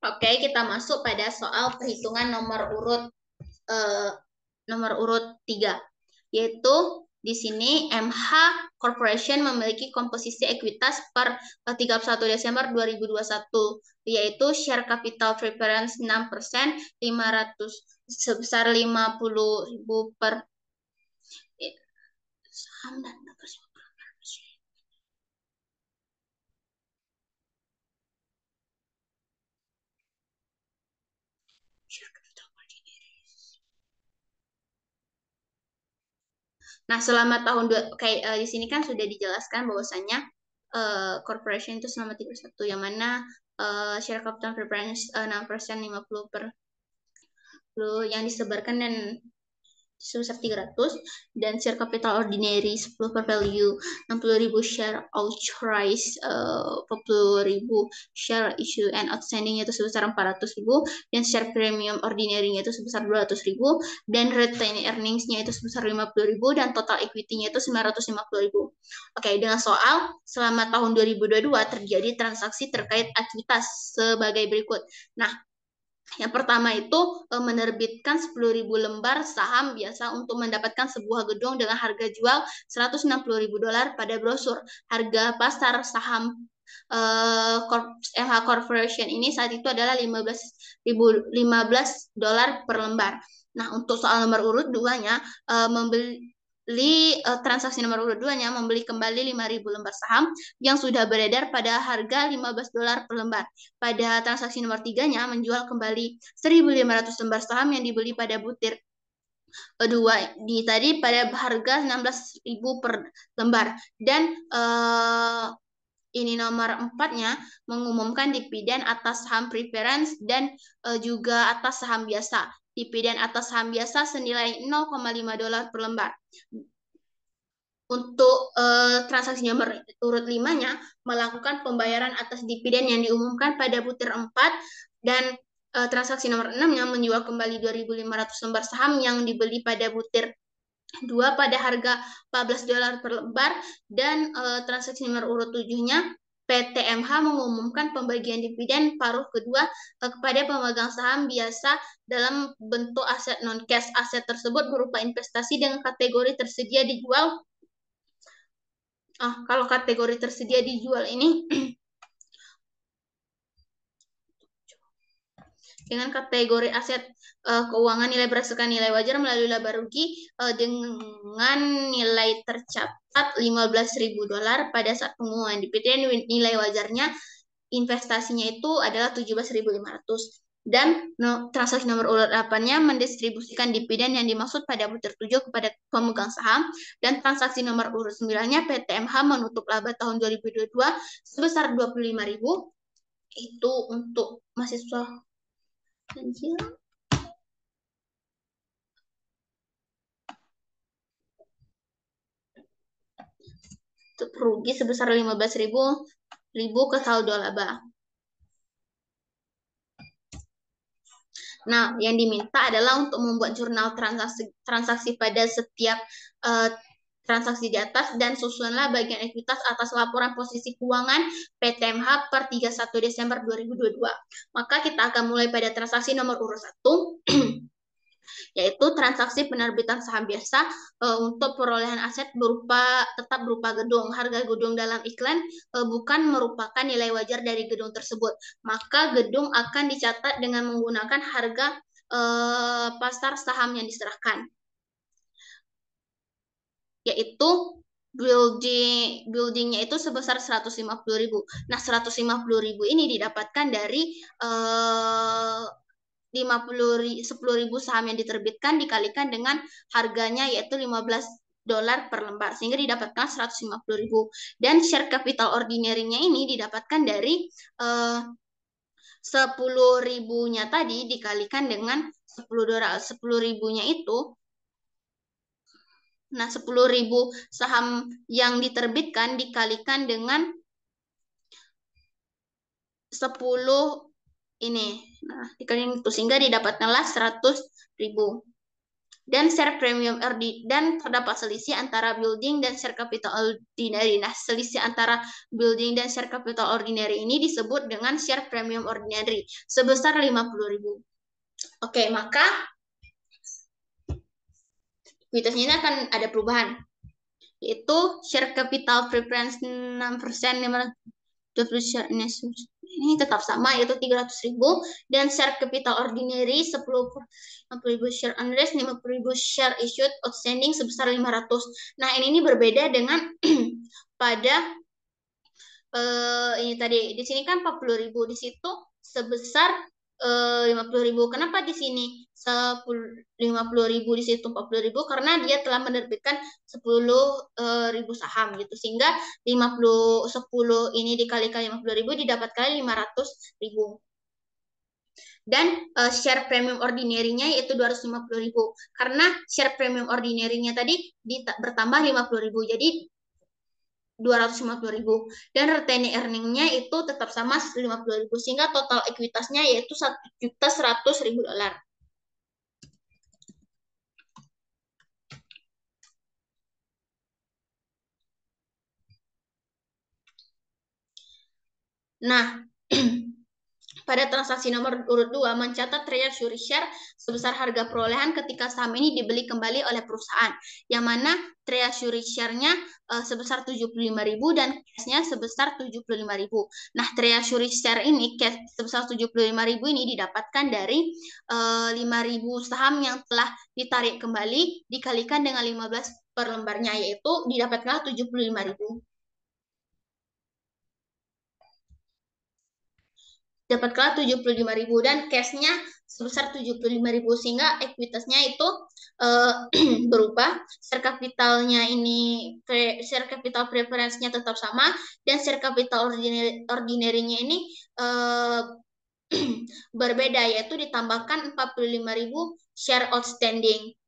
[SPEAKER 1] Oke, kita masuk pada soal perhitungan nomor urut 3, yaitu di sini MH Corporation memiliki komposisi ekuitas per 31 Desember 2021, yaitu share capital preference 6%, 500 sebesar 50.000 per saham dan Nah, selama tahun di sini kan sudah dijelaskan bahwasanya corporation itu selama 31, yang mana share capital preference 6%, 50 per yang disebarkan dan sebesar 300, dan share capital ordinary 10 per value 60.000 share authorized, 40.000 share issue and outstanding itu sebesar 400.000, dan share premium ordinary-nya itu sebesar 200.000, dan retained earnings-nya itu sebesar 50.000, dan total equity-nya itu 950.000. Oke, dengan soal selama tahun 2022 terjadi transaksi terkait aktivitas sebagai berikut. Nah, yang pertama itu menerbitkan 10.000 lembar saham biasa untuk mendapatkan sebuah gedung dengan harga jual $160.000 pada brosur. Harga pasar saham MH Corporation ini saat itu adalah $15 per lembar. Nah, untuk soal nomor urut 2-nya, transaksi nomor urut 2-nya membeli kembali 5.000 lembar saham yang sudah beredar pada harga $15 per lembar. Pada transaksi nomor 3-nya menjual kembali 1.500 lembar saham yang dibeli pada butir kedua di tadi pada harga 16.000 per lembar. Dan ini nomor 4-nya mengumumkan dividen atas saham preference dan juga atas saham biasa. Dividen atas saham biasa senilai $0,5 per lembar. Untuk transaksi nomor urut 5-nya melakukan pembayaran atas dividen yang diumumkan pada butir 4, dan transaksi nomor 6-nya menjual kembali 2.500 lembar saham yang dibeli pada butir 2 pada harga $14 per lembar, dan transaksi nomor urut 7-nya PTMH mengumumkan pembagian dividen paruh kedua kepada pemegang saham biasa dalam bentuk aset non-cash. Aset tersebut berupa investasi dengan kategori tersedia dijual. Kalau kategori tersedia dijual ini dengan kategori aset keuangan nilai berdasarkan nilai wajar melalui laba rugi dengan nilai tercatat $15.000 pada saat pengumuman dividen. Nilai wajarnya investasinya itu adalah 17.500. Dan transaksi nomor urut 8-nya mendistribusikan dividen yang dimaksud pada butir 7 kepada pemegang saham, dan transaksi nomor urut 9-nya PTMH menutup laba tahun 2022 sebesar 25.000. Itu untuk mahasiswa kecil. Rugi sebesar 15.000 ke saldo laba. Nah, yang diminta adalah untuk membuat jurnal transaksi pada setiap transaksi di atas, dan susunlah bagian ekuitas atas laporan posisi keuangan PTMH per 31 Desember 2022. Maka kita akan mulai pada transaksi nomor urut 1, yaitu transaksi penerbitan saham biasa untuk perolehan aset tetap berupa gedung. Harga gedung dalam iklan bukan merupakan nilai wajar dari gedung tersebut. Maka gedung akan dicatat dengan menggunakan harga pasar saham yang diserahkan, yaitu buildingnya itu sebesar 150.000. Nah, 150.000 ini didapatkan dari 10.000 saham yang diterbitkan dikalikan dengan harganya yaitu $15 per lembar, sehingga didapatkan 150.000. Dan share capital ordinary-nya ini didapatkan dari 10.000-nya tadi dikalikan dengan 10.000-nya itu. Nah, 10.000 saham yang diterbitkan dikalikan dengan 10 ini. Nah, dikalikan itu sehingga didapatkanlah 100.000. Dan share premium dan terdapat selisih antara building dan share capital ordinary. Nah, selisih antara building dan share capital ordinary ini disebut dengan share premium ordinary sebesar 50.000. Oke, maka ekuitasnya ini akan ada perubahan, yaitu share capital preference 6%, 20 share ini tetap sama, yaitu 300.000, dan share capital ordinary 50.000 share unrest, 50.000 share issued outstanding sebesar 500. Nah, ini berbeda dengan pada ini tadi. Di sini kan 40.000, di situ sebesar 50.000. Kenapa di sini 50.000, di situ 40.000? Karena dia telah menerbitkan 10.000 saham gitu, sehingga 10 ini dikalikan 50.000 didapatkan 500.000. Dan share premium ordinary-nya yaitu 250.000. Karena share premium ordinary-nya tadi bertambah 50.000. Jadi 250.000. Dan retained earning-nya itu tetap sama 50.000. Sehingga total ekuitasnya yaitu $1.100.000. Nah, pada transaksi nomor urut 2 mencatat treasury share sebesar harga perolehan ketika saham ini dibeli kembali oleh perusahaan, yang mana treasury share-nya sebesar 75.000 dan cash-nya sebesar 75.000. Nah, treasury share ini cash sebesar 75.000 ini didapatkan dari 5.000 saham yang telah ditarik kembali dikalikan dengan 15 per lembarnya, yaitu didapatkan 75.000. Dapatlah 75.000 dan cash-nya sebesar 75.000 sehingga ekuitasnya itu berubah. Share capitalnya ini share capital preference-nya tetap sama dan share capital ordinary-nya ini berbeda, yaitu ditambahkan 45.000 share outstanding.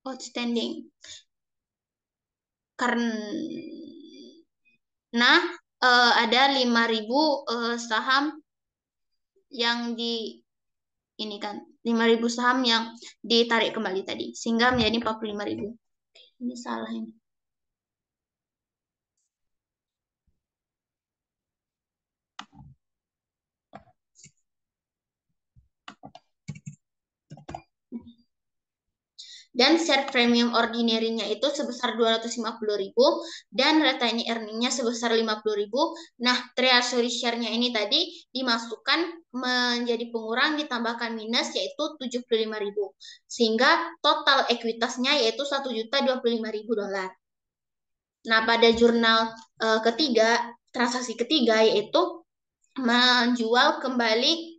[SPEAKER 1] Outstanding. Karena ada 5.000 saham yang ini kan 5.000 saham yang ditarik kembali tadi sehingga menjadi 45.000. Ini salah ini. Dan share premium ordinary-nya itu sebesar 250.000 dan retained earning-nya sebesar 50.000. Nah, treasury share-nya ini tadi dimasukkan menjadi pengurang ditambahkan minus yaitu 75.000. Sehingga total ekuitasnya yaitu $1.025.000. Nah, pada jurnal ketiga, transaksi ketiga yaitu menjual kembali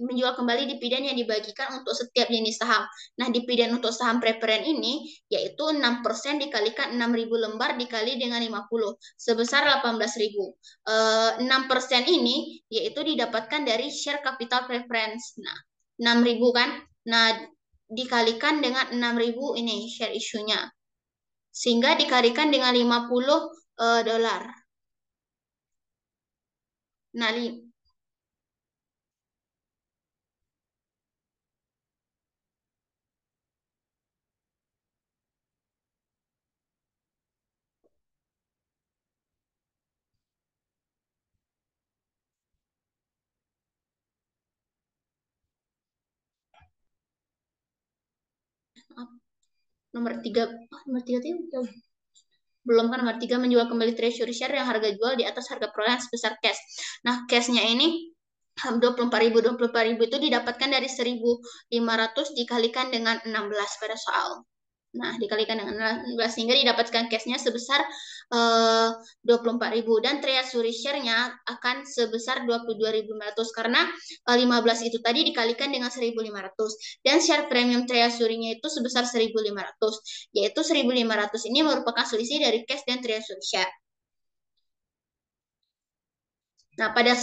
[SPEAKER 1] menjual kembali dividen yang dibagikan untuk setiap jenis saham. Nah, dividen untuk saham preferen ini yaitu 6% dikalikan 6.000 lembar dikali dengan 50 sebesar 18.000. 6% ini yaitu didapatkan dari share capital preference. Nah, 6.000 kan? Nah, dikalikan dengan 6.000 ini share issue-nya. Sehingga dikalikan dengan 50 dolar. Nah, nomor 3 itu belum kan. Nomor 3 menjual kembali treasury share yang harga jual di atas harga perolehan sebesar cash. Nah, cashnya ini 24.000 itu didapatkan dari 1.500 dikalikan dengan 16 pada soal. Nah, dikalikan dengan 16 sehingga didapatkan cashnya sebesar 24.000 dan treasury share-nya akan sebesar 22.500 karena 15 itu tadi dikalikan dengan 1.500 dan share premium treasury-nya itu sebesar 1.500, yaitu 1.500 ini merupakan selisih dari cash dan treasury share. Nah, pada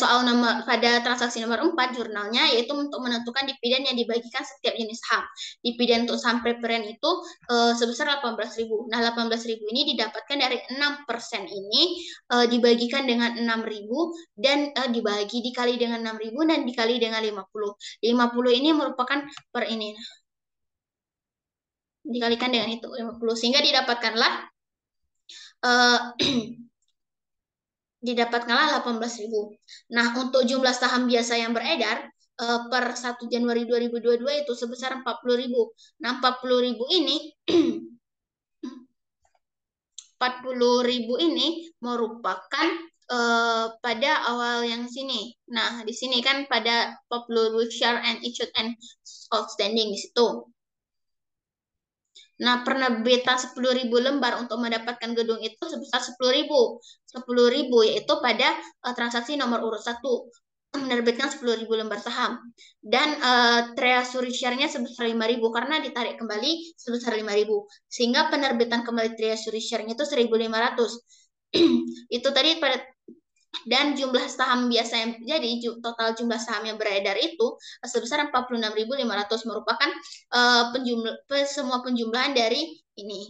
[SPEAKER 1] transaksi nomor 4 jurnalnya yaitu untuk menentukan dividen yang dibagikan setiap jenis saham. Dividen untuk saham preferen itu sebesar 18.000. Nah, 18.000 ini didapatkan dari 6% ini dibagikan dengan 6.000 dan dikali dengan 6.000 dan dikali dengan 50. 50 ini merupakan per ini. Dikalikan dengan itu 50 sehingga didapatkanlah 18.000. Nah, untuk jumlah saham biasa yang beredar per 1 Januari 2022 itu sebesar 40.000. Nah, 40.000 ini 40.000 ini merupakan pada awal yang sini. Nah, di sini kan pada 40 share and issued and outstanding di situ. Nah, penerbitan 10.000 lembar untuk mendapatkan gedung itu sebesar 10.000. 10.000 yaitu pada transaksi nomor urut 1. menerbitkan 10.000 lembar saham dan treasury share-nya sebesar 5.000 karena ditarik kembali sebesar 5.000 sehingga penerbitan kembali treasury share-nya itu 1.500. Itu tadi pada dan jumlah saham biasa yang jadi total jumlah saham yang beredar itu sebesar 46.500 merupakan semua penjumlahan dari ini.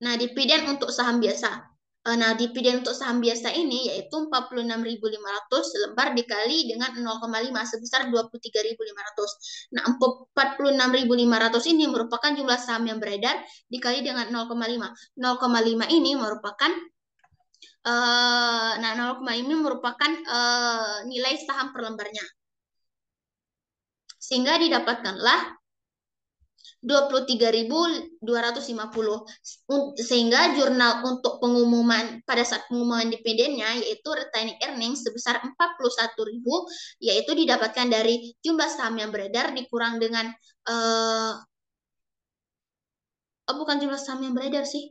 [SPEAKER 1] Nah, dividen untuk saham biasa. Nah, dividen untuk saham biasa ini yaitu 46.500 lembar dikali dengan 0,5 sebesar 23.500. Nah, 46.500 ini merupakan jumlah saham yang beredar dikali dengan 0,5. 0,5 ini merupakan nah 0,5 ini merupakan nilai saham per lembarnya. Sehingga didapatkanlah 23.250 sehingga jurnal untuk pengumuman pada saat pengumuman dividennya yaitu retaining earnings sebesar 41.000 yaitu didapatkan dari jumlah saham yang beredar dikurang dengan bukan jumlah saham yang beredar sih,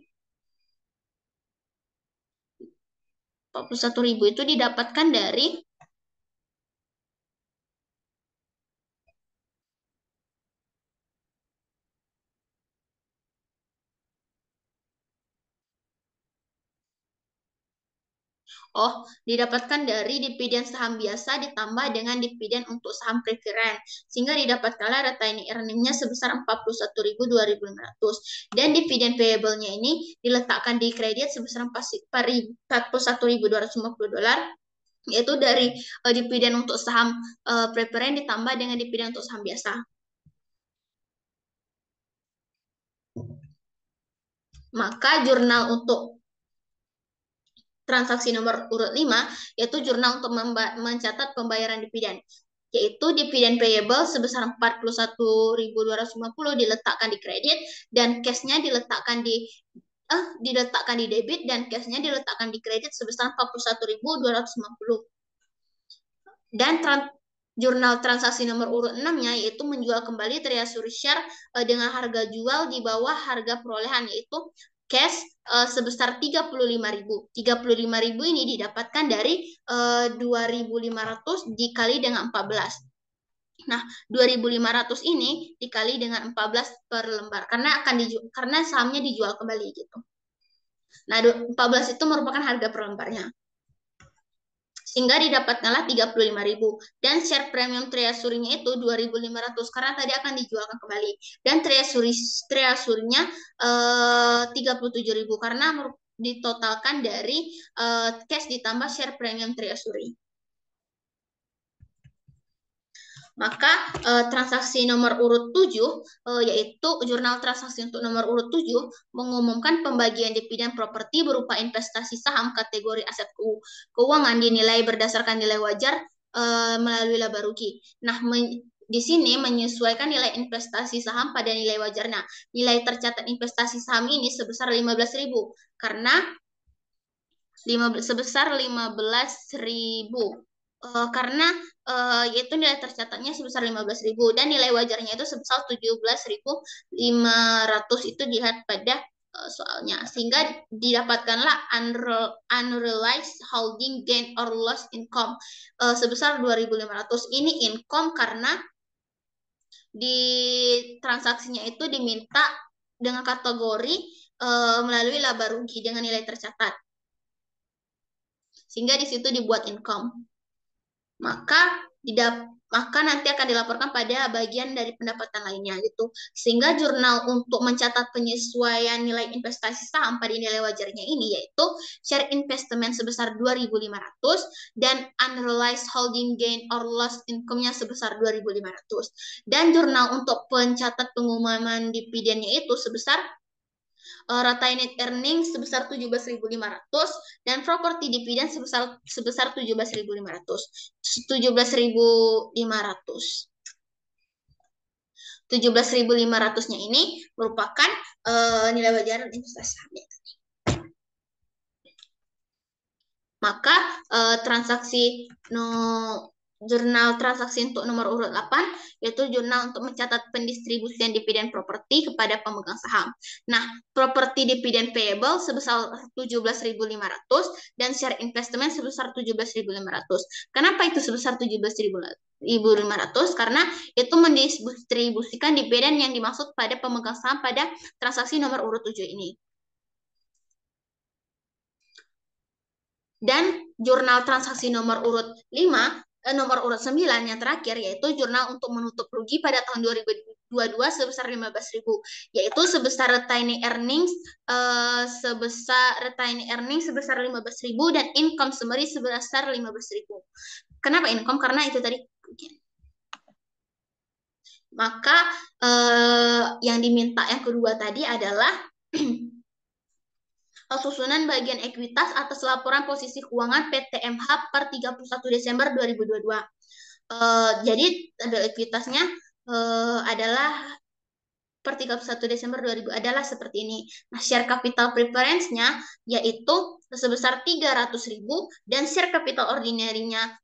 [SPEAKER 1] 41.000 itu didapatkan dari didapatkan dari dividen saham biasa ditambah dengan dividen untuk saham preferen. Sehingga didapatkanlah retaining earning-nya sebesar 41.200. Dan dividen payable-nya ini diletakkan di kredit sebesar 41.250 dolar yaitu dari dividen untuk saham preferen ditambah dengan dividen untuk saham biasa. Maka jurnal untuk transaksi nomor urut 5 yaitu jurnal untuk mencatat pembayaran dividen, yaitu dividen payable sebesar 41.250 diletakkan di kredit dan cash-nya diletakkan di debit dan cash-nya diletakkan di kredit sebesar 41.250. Dan jurnal transaksi nomor urut 6-nya yaitu menjual kembali treasury share dengan harga jual di bawah harga perolehan yaitu cash sebesar 35.000. 35.000 ini didapatkan dari 2.500 dikali dengan 14. Nah, 2.500 ini dikali dengan 14 per lembar karena sahamnya dijual kembali gitu. Nah, 14 itu merupakan harga per lembarnya. Sehingga didapatkanlah 35.000 dan share premium treasury-nya itu 2.500 karena tadi akan dijualkan kembali dan treasury-nya 37.000 karena ditotalkan dari cash ditambah share premium treasury. Maka transaksi nomor urut 7 yaitu jurnal transaksi untuk nomor urut 7 mengumumkan pembagian dividen properti berupa investasi saham kategori aset keuangan dinilai berdasarkan nilai wajar melalui laba rugi. Nah, di sini menyesuaikan nilai investasi saham pada nilai wajarnya. Nilai tercatat investasi saham ini sebesar 15.000 karena sebesar 15.000 karena yaitu nilai tercatatnya sebesar 15.000 dan nilai wajarnya itu sebesar 17.500 itu dilihat pada soalnya sehingga didapatkanlah unrealized holding gain or loss income sebesar 2.500. Ini income karena di transaksinya itu diminta dengan kategori melalui laba rugi dengan nilai tercatat sehingga di situ dibuat income. Maka nanti akan dilaporkan pada bagian dari pendapatan lainnya gitu. Sehingga jurnal untuk mencatat penyesuaian nilai investasi saham pada nilai wajarnya ini yaitu share investment sebesar 2.500 dan unrealized holding gain or loss income-nya sebesar 2.500. Dan jurnal untuk pencatat pengumuman dividennya itu sebesar retained earnings sebesar 17.500 dan properti dividen sebesar 17.500. 17.500-nya ini merupakan nilai wajar investasi sahamnya. Maka transaksi jurnal transaksi untuk nomor urut 8, yaitu jurnal untuk mencatat pendistribusian dividen properti kepada pemegang saham. Nah, properti dividen payable sebesar 17.500 dan share investment sebesar 17.500. Kenapa itu sebesar 17.500? Karena itu mendistribusikan dividen yang dimaksud pada pemegang saham pada transaksi nomor urut 7 ini. Dan jurnal transaksi nomor urut 5, nomor urut 9 yang terakhir, yaitu jurnal untuk menutup rugi pada tahun 2022 sebesar 15.000, yaitu sebesar retained earnings sebesar 15.000 dan income summary sebesar 15.000. Kenapa income? Karena itu tadi. Maka yang diminta yang kedua tadi adalah susunan bagian ekuitas atas laporan posisi keuangan PT MH per 31 Desember 2022. Jadi ekuitasnya adalah per 31 Desember 2000 adalah seperti ini. Nah, share capital preference-nya yaitu sebesar 300.000 dan share capital ordinary-nya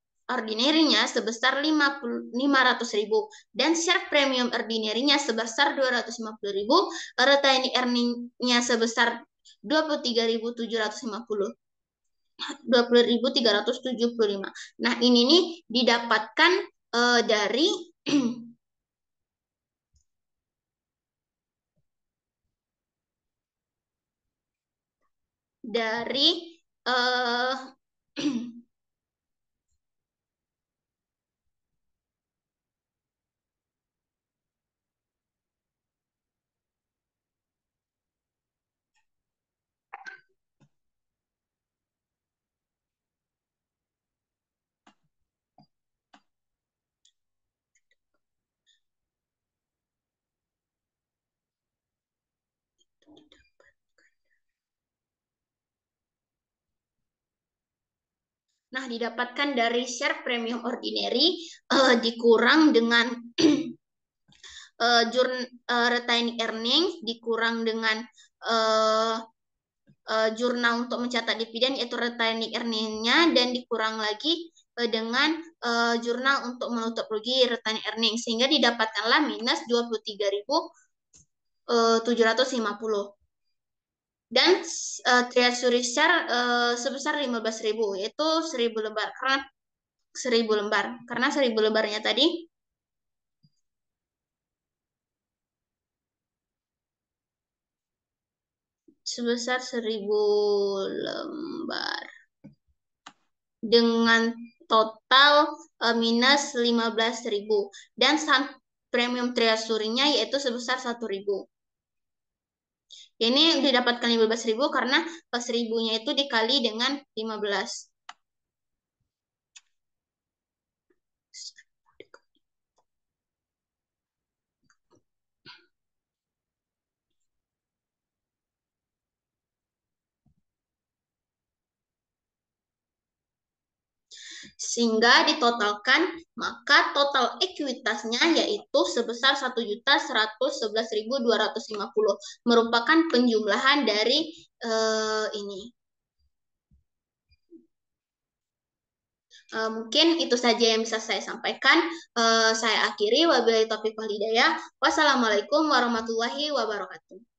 [SPEAKER 1] sebesar 500.000 dan share premium ordinary-nya sebesar 250.000, retained earning-nya sebesar 23.750. 20.375. Nah, ini nih didapatkan dari dari Nah, didapatkan dari share premium ordinary dikurang dengan retained earnings dikurang dengan jurnal untuk mencatat dividen yaitu retained earning-nya dan dikurang lagi dengan jurnal untuk menutup rugi retained earning sehingga didapatkanlah minus 23.750. Dan treasury share sebesar 15.000 yaitu 1.000 lembar karena 1.000 lembarnya tadi sebesar 1.000 lembar dengan total minus 15.000 dan premium treasury-nya yaitu sebesar 1.000. Ini didapatkan 15.000 karena 1.000-nya itu dikali dengan 15. Sehingga ditotalkan, maka total ekuitasnya yaitu sebesar 1.111.250 merupakan penjumlahan dari ini. Mungkin itu saja yang bisa saya sampaikan. Saya akhiri. Wabillahi taufiq wal hidayah. Wassalamualaikum warahmatullahi wabarakatuh.